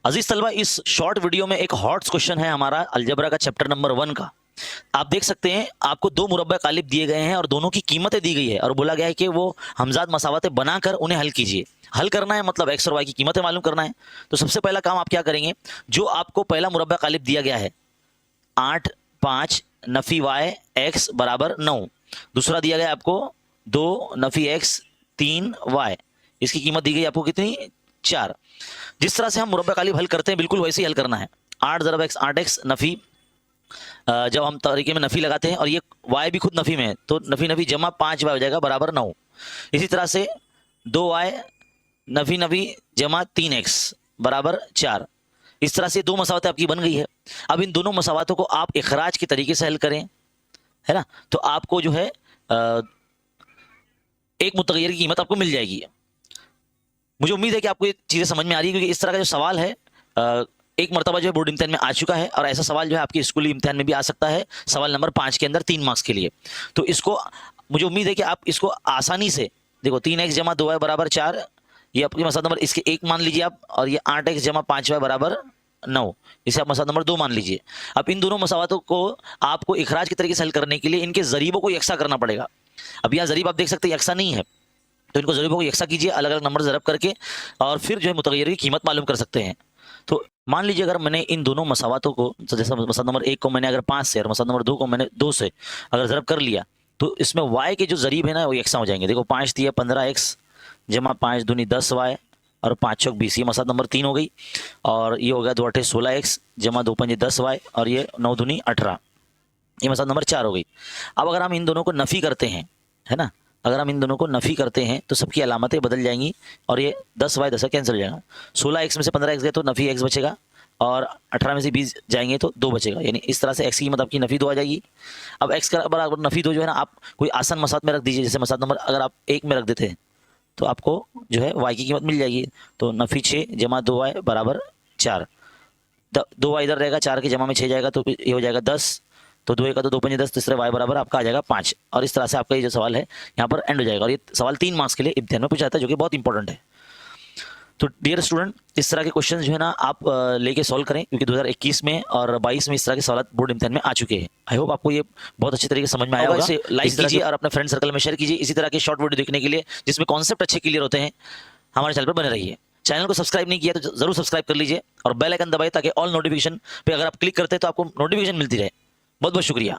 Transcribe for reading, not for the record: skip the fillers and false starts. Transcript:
अजीज तलबा, इस short video में एक हॉट क्वेश्चन है हमारा अलजेब्रा का चैप्टर नंबर 1 का। आप देख सकते हैं आपको दो मुरब्बा कालिब दिए गए हैं और दोनों की कीमतें दी गई है और बोला गया है कि वो हमजाद मसावतें बनाकर उन्हें हल कीजिए। हल करना है मतलब एक्स और वाई की कीमतें मालूम करना है। तो सबसे पहला काम आप क्या करेंगे, जो आपको पहला मुरब्बा कालिब दिया गया है 8 5 नफी वाई एक्स बराबर 9, दूसरा दिया गया आपको 2 नफी एक्स 3 वाई, इसकी कीमत दी गई आपको कितनी 4। जिस तरह से हम मुरब्बा कालिब हल करते हैं बिल्कुल वैसे ही हल करना है। 8 ज़रब एक्स 8x नफ़ी, जब हम तरीके में नफ़ी लगाते हैं और ये y भी खुद नफ़ी में है तो नफ़ी नफ़ी जमा 5y हो जाएगा बराबर 9। इसी तरह से 2y नफ़ी नफ़ी जमा 3x बराबर 4। इस तरह से दो मसावतें आपकी बन गई है। अब इन दोनों मसावतों को आप इखराज के तरीके से हल करें, है ना, तो आपको जो है एक मुतगय्यर की कीमत आपको मिल जाएगी। मुझे उम्मीद है कि आपको ये चीज़ें समझ में आ रही है, क्योंकि इस तरह का जो सवाल है एक मरतबा जो है बोर्ड इम्तिहान में आ चुका है और ऐसा सवाल जो है आपके स्कूली इम्तिहान में भी आ सकता है, सवाल नंबर 5 के अंदर 3 मार्क्स के लिए। तो इसको मुझे उम्मीद है कि आप इसको आसानी से देखो, 3x जमा 2y बराबर 4, ये आपकी मसला नंबर इसके 1 मान लीजिए आप, और ये 8x जमा 5y बराबर 9, इसे आप मसला नंबर 2 मान लीजिए। अब इन दोनों मसावतों को आपको इखराज के तरीके से हल करने के लिए इनके ज़रीबों को यकसा करना पड़ेगा। अब यहाँ ज़रीब आप देख सकते हैं यकसा नहीं है, तो इनको ज़रीबों को यकसा कीजिए अलग अलग नंबर ज़रब करके, और फिर जो है मुतगय्यर की कीमत मालूम कर सकते हैं। तो मान लीजिए अगर मैंने इन दोनों मसावतों को, जैसे मसला नंबर 1 को मैंने अगर 5 से और मसला नंबर 2 को मैंने 2 से अगर ज़रब कर लिया, तो इसमें y के जो ज़रीब है ना वो यकसा हो जाएंगे। देखो 5 दिया 15x जमा 5 दूनी 10y और 5 चौक 20, ये मसला नंबर 3 हो गई। और ये हो गया 2 8 16x जमा 2 5 10y और ये 9 दूनी 18, ये मसला नंबर 4 हो गई। अब अगर हम इन दोनों को नफ़ी करते हैं, है ना, अगर हम इन दोनों को नफ़ी करते हैं तो सबकी अलामतें बदल जाएंगी और ये 10y 10 कैंसिल हो जाएगा। 16x में से 15x गए तो नफ़ी x बचेगा और 18 में से 20 जाएंगे तो 2 बचेगा। यानी इस तरह से x की कीमत आपकी नफ़ी 2 आ जाएगी। अब x का बराबर नफ़ी 2 जो है ना, आप कोई आसान मसात में रख दीजिए, जैसे मसात नंबर अगर आप 1 में रख देते हैं तो आपको जो है y की कीमत मिल जाएगी। तो नफ़ी 6 जमा 2y बराबर 4, 2y इधर रहेगा, 4 के जमा में 6 जाएगा तो ये हो जाएगा 10, तो 2 का तो 2 5 10, तीसरे y बराबर आपका आ जाएगा 5। और इस तरह से आपका ये जो सवाल है यहाँ पर एंड हो जाएगा। और ये सवाल 3 मार्क्स के लिए इम्तिहान में पूछा जाता है, जो कि बहुत इंपॉर्टेंट है। तो डियर स्टूडेंट, इस तरह के क्वेश्चन जो है ना आप लेके सॉल्व करें, क्योंकि 2021 में और 22 में इस तरह के सवाल बोर्ड इम्तिहान में आ चुके हैं। आई होप आपको ये बहुत अच्छे तरीके से समझ में आया होगा। इसे लाइक कीजिए और अपने फ्रेंड सर्कल में शेयर कीजिए। इसी तरह के शॉर्ट वीडियो देखने के लिए जिसमें कॉन्सेप्ट अच्छे क्लियर होते हैं, हमारे चैनल पर बने रहिए। चैनल को सब्सक्राइब नहीं किया तो जरूर सब्सक्राइब कर लीजिए और बेल आइकन दबाइए, ताकि ऑल नोटिफिकेशन पे अगर आप क्लिक करते हैं तो आपको नोटिफिकेशन मिलती रहे। बहुत बहुत शुक्रिया।